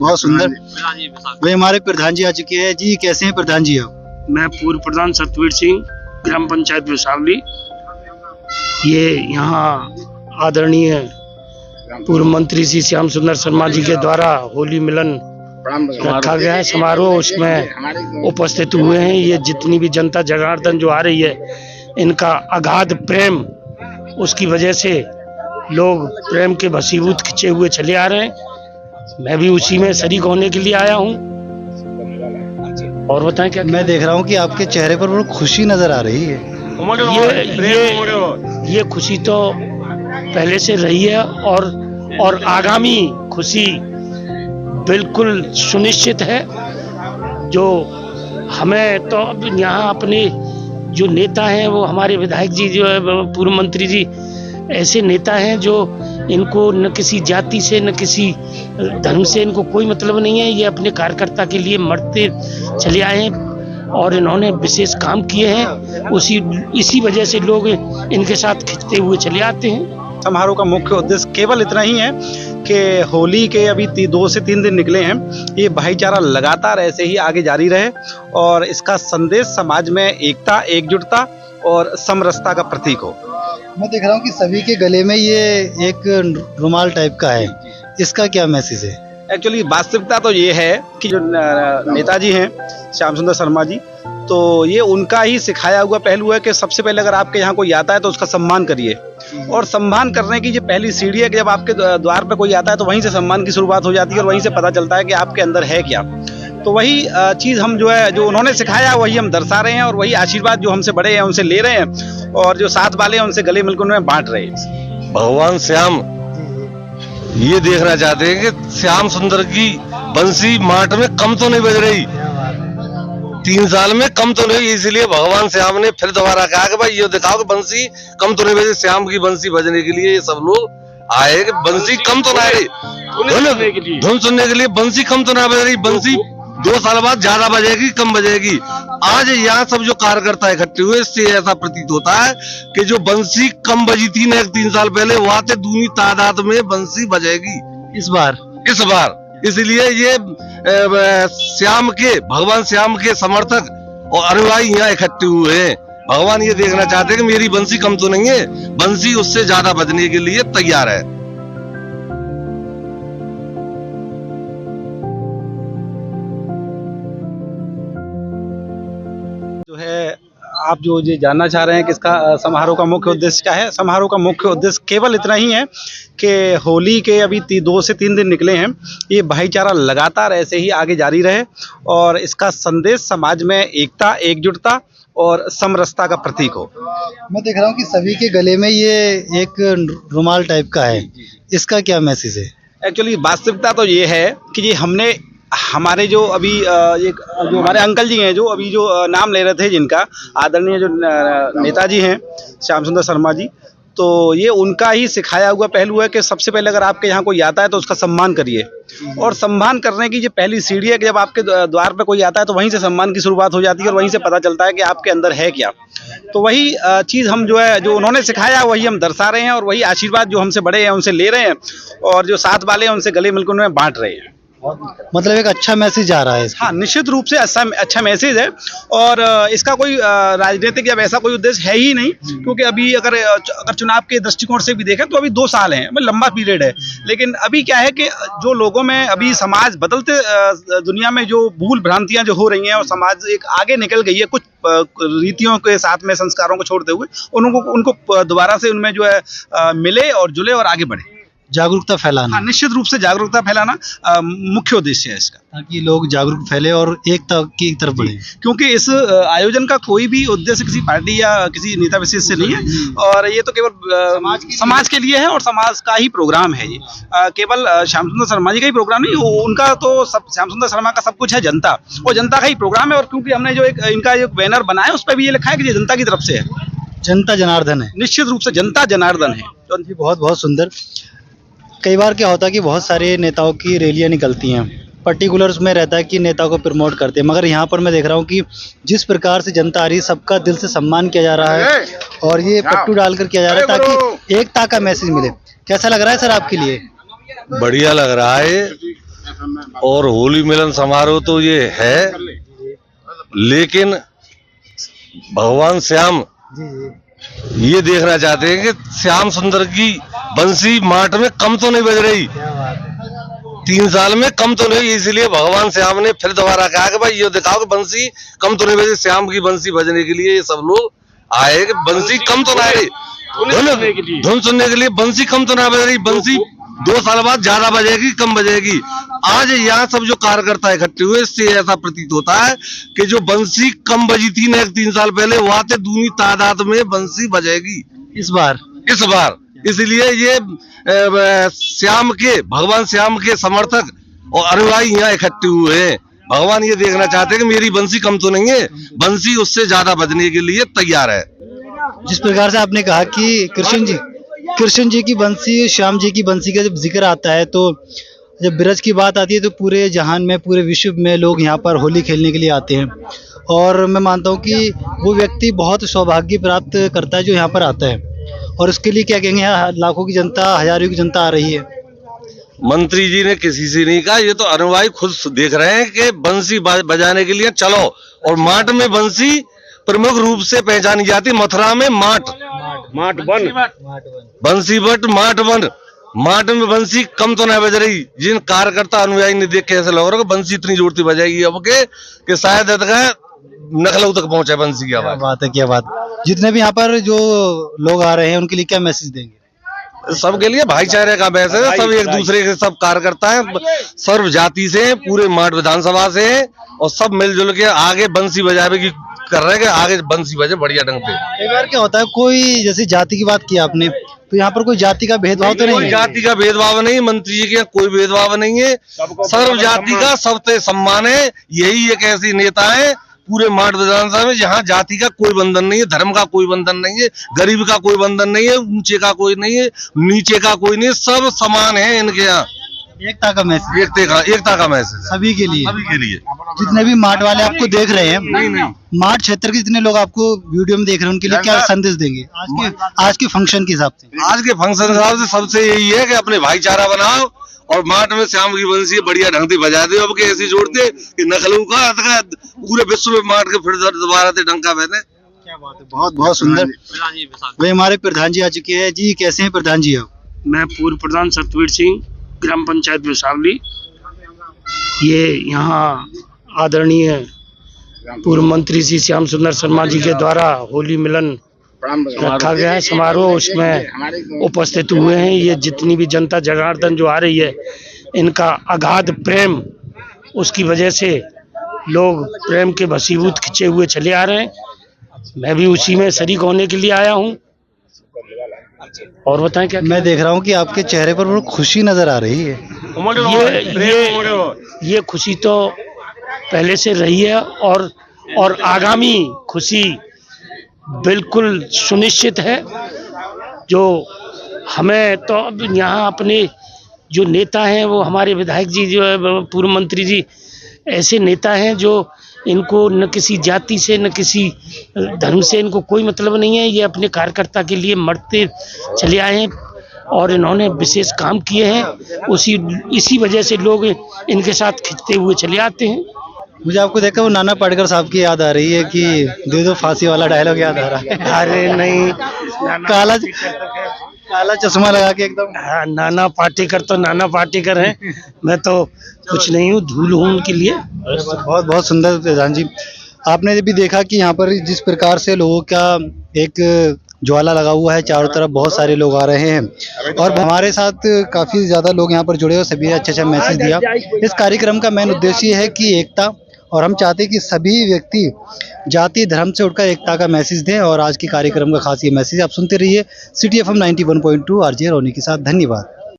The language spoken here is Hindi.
बहुत सुंदर। वे हमारे प्रधान जी आ चुके हैं जी। कैसे हैं प्रधान जी आप? मैं पूर्व प्रधान सतवीर सिंह, ग्राम पंचायत विसावली। ये यहाँ आदरणीय पूर्व मंत्री श्री श्याम सुंदर शर्मा जी के द्वारा होली मिलन रखा गया है समारोह, उसमें उपस्थित हुए हैं। ये जितनी भी जनता जनार्दन जो आ रही है, इनका अगाध प्रेम, उसकी वजह से लोग प्रेम के भसीभूत खिंचे हुए चले आ रहे हैं। मैं भी उसी में शरीक होने के लिए आया हूँ। और बताएं क्या? मैं देख रहा हूँ कि आपके चेहरे पर बहुत खुशी नजर आ रही है। ये खुशी तो पहले से रही है और आगामी खुशी बिल्कुल सुनिश्चित है। जो हमें तो अब यहाँ अपने जो नेता हैं, वो हमारे विधायक जी जो है, पूर्व मंत्री जी, ऐसे नेता हैं जो इनको न किसी जाति से न किसी धर्म से इनको कोई मतलब नहीं है। ये अपने कार्यकर्ता के लिए मरते चले आए हैं और इन्होंने विशेष काम किए हैं। इसी वजह से लोग इनके साथ खिंचते हुए चले आते हैं। समारोह का मुख्य उद्देश्य केवल इतना ही है कि होली के अभी 2 से 3 दिन निकले हैं, ये भाईचारा लगातार ऐसे ही आगे जारी रहे और इसका संदेश समाज में एकता, एकजुटता और समरसता का प्रतीक हो। मैं देख रहा हूँ कि सभी के गले में ये एक रुमाल टाइप का है, इसका क्या मैसेज है? एक्चुअली वास्तविकता तो ये है कि जो नेताजी हैं श्याम सुंदर शर्मा जी, तो ये उनका ही सिखाया हुआ पहलू है कि सबसे पहले अगर आपके यहाँ कोई आता है तो उसका सम्मान करिए। और सम्मान करने की जो पहली सीढ़ी है कि जब आपके द्वार पे कोई आता है तो वहीं से सम्मान की शुरुआत हो जाती है और वहीं से पता चलता है कि आपके अंदर है क्या। तो वही चीज़ हम जो उन्होंने सिखाया वही हम दर्शा रहे हैं और वही आशीर्वाद जो हमसे बड़े हैं उनसे ले रहे हैं और जो साथ वाले हैं उनसे गले मिलकर उन्हें बांट रहे हैं। भगवान श्याम ये देखना चाहते हैं कि श्याम सुंदर की बंसी मार्ट में कम तो नहीं बज रही, 3 साल में कम तो नहीं। इसलिए भगवान श्याम ने फिर दोबारा कहा कि भाई ये दिखाओ कि बंसी कम तो नहीं बजे। श्याम की बंसी बजने के लिए सब लोग आए कि बंसी कम तो ना रही, धुन सुनने के लिए बंसी कम तो ना बज रही। बंसी 2 साल बाद ज्यादा बजेगी, कम बजेगी। आज यहाँ सब जो कार्यकर्ता इकट्ठे हुए, इससे ऐसा प्रतीत होता है कि जो बंसी कम बजी थी ना 3 साल पहले, वहां से दूनी तादाद में बंसी बजेगी इस बार। इसलिए ये भगवान श्याम के समर्थक और अनुयायी यहाँ इकट्ठे हुए हैं। भगवान ये देखना चाहते हैं कि मेरी बंसी कम तो नहीं है, बंसी उससे ज्यादा बजने के लिए तैयार है। जो है आप जो ये जानना चाह रहे हैं कि इसका समारोह का मुख्य उद्देश्य क्या है? समारोह का मुख्य उद्देश्य केवल इतना ही है कि होली के अभी 2 से 3 दिन निकले हैं, ये भाईचारा लगातार ऐसे ही आगे जारी रहे और इसका संदेश समाज में एकता, एकजुटता और समरसता का प्रतीक हो। मैं देख रहा हूँ कि सभी के गले में ये एक रुमाल टाइप का है, इसका क्या मैसेज है? एक्चुअली वास्तविकता तो ये है कि ये हमने हमारे जो अभी जो हमारे अंकल जी हैं, जो अभी जो नाम ले रहे थे, जिनका आदरणीय जो नेताजी हैं श्याम सुंदर शर्मा जी, तो ये उनका ही सिखाया हुआ पहलू है कि सबसे पहले अगर आपके यहाँ कोई आता है तो उसका सम्मान करिए। और सम्मान करने की जो पहली सीढ़ी है कि जब आपके द्वार पे कोई आता है तो वहीं से सम्मान की शुरुआत हो जाती है और वहीं से पता चलता है कि आपके अंदर है क्या। तो वही चीज़ हम जो उन्होंने सिखाया वही हम दर्शा रहे हैं और वही आशीर्वाद जो हमसे बड़े हैं उनसे ले रहे हैं और जो साथ वाले हैं उनसे गले मिलकर उन्हें बांट रहे हैं। मतलब एक अच्छा मैसेज आ रहा है। हाँ, निश्चित रूप से अच्छा मैसेज है और इसका कोई राजनीतिक या वैसा कोई उद्देश्य है ही नहीं, क्योंकि अभी अगर चुनाव के दृष्टिकोण से भी देखें तो अभी 2 साल हैं, लंबा पीरियड है। लेकिन अभी क्या है कि जो लोगों में अभी समाज बदलते दुनिया में जो भूल भ्रांतियां जो हो रही हैं और समाज एक आगे निकल गई है कुछ रीतियों के साथ में, संस्कारों को छोड़ते हुए उनको दोबारा से उनमें जो है मिले और जुले और आगे बढ़े। जागरूकता फैलाना। हाँ, निश्चित रूप से जागरूकता फैलाना मुख्य उद्देश्य है इसका, ताकि लोग जागरूक फैले और एकता की तरफ बढ़े। क्योंकि इस आयोजन का कोई भी उद्देश्य किसी पार्टी या किसी नेता विशेष से नहीं है और ये तो केवल समाज के लिए है और समाज का ही प्रोग्राम है। ये केवल श्याम सुंदर शर्मा जी का ही प्रोग्राम नहीं, उनका तो श्याम सुंदर शर्मा का सब कुछ है जनता, और जनता का ही प्रोग्राम है। और क्योंकि हमने जो इनका जो बैनर बनाया उस पर भी ये लिखा है कि ये जनता की तरफ से है, जनता जनार्दन है। निश्चित रूप से जनता जनार्दन है। बहुत बहुत सुंदर। कई बार क्या होता है कि बहुत सारे नेताओं की रैलियां निकलती हैं, पर्टिकुलर उसमें रहता है कि नेता को प्रमोट करते हैं, मगर यहाँ पर मैं देख रहा हूँ कि जिस प्रकार से जनता आ रही है, सबका दिल से सम्मान किया जा रहा है और ये पट्टू डालकर किया जा रहा है ताकि एकता का मैसेज मिले। कैसा लग रहा है सर आपके लिए? बढ़िया लग रहा है। और होली मिलन समारोह तो ये है, लेकिन भगवान श्याम ये देखना चाहते हैं कि श्याम सुंदर की बंसी माट में कम तो नहीं बज रही। 3 साल में कम तो नहीं, इसलिए भगवान श्याम ने फिर दोबारा कहा कि भाई ये दिखाओ कि बंसी कम तो नहीं बजे। श्याम की बंसी बजने के लिए ये सब लोग आए कि बंसी कम तो ना रही, धुन सुनने के लिए बंसी कम तो ना बज रही। बंसी 2 साल बाद ज्यादा बजेगी, कम बजेगी। आज यहाँ सब जो कार्यकर्ता इकट्ठे हुए, इससे ऐसा प्रतीत होता है कि जो बंसी कम बजी थी ना 3 साल पहले, वहां से दूनी तादाद में बंसी बजेगी इस बार। इसलिए ये श्याम के, भगवान श्याम के समर्थक और अनुयायी यहाँ इकट्ठे हुए हैं। भगवान ये देखना चाहते हैं कि मेरी बंसी कम तो नहीं है, बंसी उससे ज्यादा बजने के लिए तैयार है। जिस प्रकार से आपने कहा कि कृष्ण जी की बंसी, श्याम जी की बंसी का जब जिक्र आता है, तो जब ब्रज की बात आती है तो पूरे जहान में, पूरे विश्व में लोग यहाँ पर होली खेलने के लिए आते हैं। और मैं मानता हूँ कि वो व्यक्ति बहुत सौभाग्य प्राप्त करता है जो यहाँ पर आता है। और उसके लिए क्या कहेंगे, यहाँ लाखों की जनता, हजारों की जनता आ रही है। मंत्री जी ने किसी से नहीं कहा, ये तो अनुयायी खुद देख रहे हैं कि बंसी बजाने के लिए चलो। और माट में बंसी प्रमुख रूप से पहचानी जाती, मथुरा में माट बंसी बट माट बन, माट में बंसी कम तो नहीं बज रही। जिन कार्यकर्ता अनुयायी ने देख के ऐसा लग रहा है कि बंसी इतनी जोर से बजाएगी अब के शायद नखलऊ तक पहुंचे बंसी की आवाज। क्या बात। जितने भी यहाँ पर जो लोग आ रहे हैं उनके लिए क्या मैसेज देंगे? सबके लिए भाईचारे का मैसेज है। सब एक दूसरे के सब कार्यकर्ता हैं, सर्व जाति से, पूरे माट विधानसभा से, और सब मिलजुल के आगे बंसी बजावे की कर रहे हैं कि आगे बंसी बजे बढ़िया ढंग से। एक बार क्या होता है, कोई जैसे जाति की बात की आपने, तो यहाँ पर कोई जाति का भेदभाव तो नहीं है? जाति का भेदभाव नहीं, मंत्री जी के कोई भेदभाव नहीं है, सर्व जाति का सबसे सम्मान है। यही एक ऐसी नेता है पूरे माट विधानसभा में जहाँ जाति का कोई बंधन नहीं है, धर्म का कोई बंधन नहीं है, गरीब का कोई बंधन नहीं है, ऊंचे का कोई नहीं है, नीचे का कोई नहीं है, सब समान है इनके यहाँ। एकता का मैसेज, एकता का मैसेज सभी के लिए। जितने भी माट वाले आपको देख रहे हैं, नहीं माट क्षेत्र के जितने लोग आपको वीडियो में देख रहे हैं, उनके लिए क्या संदेश देंगे आज के फंक्शन के हिसाब से? आज के फंक्शन के हिसाब से सबसे यही है कि अपने भाईचारा बनाओ और माट में श्याम की बंसी बढ़िया ढंग से बजा दे। अब के ऐसी जोड़ते कि नखलऊ का पूरे विश्व में माट के फिर दोबारा से डंका बहने। क्या बात है, बहुत बहुत सुंदर। भाई हमारे प्रधान जी आ चुके हैं जी। कैसे हैं प्रधान जी आप? मैं पूर्व प्रधान सतवीर सिंह, ग्राम पंचायत विसावली। ये यहाँ आदरणीय पूर्व मंत्री श्री श्याम सुंदर शर्मा जी के द्वारा होली मिलन रखा गया है समारोह, उसमें उपस्थित हुए हैं। ये जितनी भी जनता जनार्दन जो आ रही है, इनका अगाध प्रेम, उसकी वजह से लोग प्रेम के भसीभूत खिंचे हुए चले आ रहे हैं। मैं भी उसी में शरीक होने के लिए आया हूँ। और बताएं क्या? मैं देख रहा हूँ कि आपके चेहरे पर बहुत खुशी नजर आ रही है। ये खुशी तो पहले से रही है और आगामी खुशी बिल्कुल सुनिश्चित है। जो हमें तो अब यहाँ अपने जो नेता हैं, वो हमारे विधायक जी जो है, पूर्व मंत्री जी, ऐसे नेता हैं जो इनको न किसी जाति से न किसी धर्म से इनको कोई मतलब नहीं है। ये अपने कार्यकर्ता के लिए मरते चले आए हैं और इन्होंने विशेष काम किए हैं। इसी वजह से लोग इनके साथ खिंचते हुए चले आते हैं। मुझे आपको देखकर वो नाना पाटेकर साहब की याद आ रही है कि दे दो फांसी वाला डायलॉग याद आ रहा है। अरे नहीं, काला चश्मा लगा के एकदम। हाँ, नाना पाटेकर तो नाना पाटेकर हैं, मैं तो कुछ नहीं हूँ, धूल हूँ उनके लिए। बहुत बहुत सुंदर प्रधान जी। आपने भी देखा कि यहाँ पर जिस प्रकार से लोगों का एक ज्वाला लगा हुआ है, चारों तरफ बहुत सारे लोग आ रहे हैं और हमारे साथ काफ़ी ज़्यादा लोग यहाँ पर जुड़े हुए, सभी अच्छा मैसेज दिया। इस कार्यक्रम का मेन उद्देश्य ये है कि एकता, और हम चाहते हैं कि सभी व्यक्ति जाति धर्म से उठकर एकता का मैसेज दें। और आज के कार्यक्रम का खास ये मैसेज आप सुनते रहिए सिटी FM 91.2 आरजे रोनी के साथ। धन्यवाद।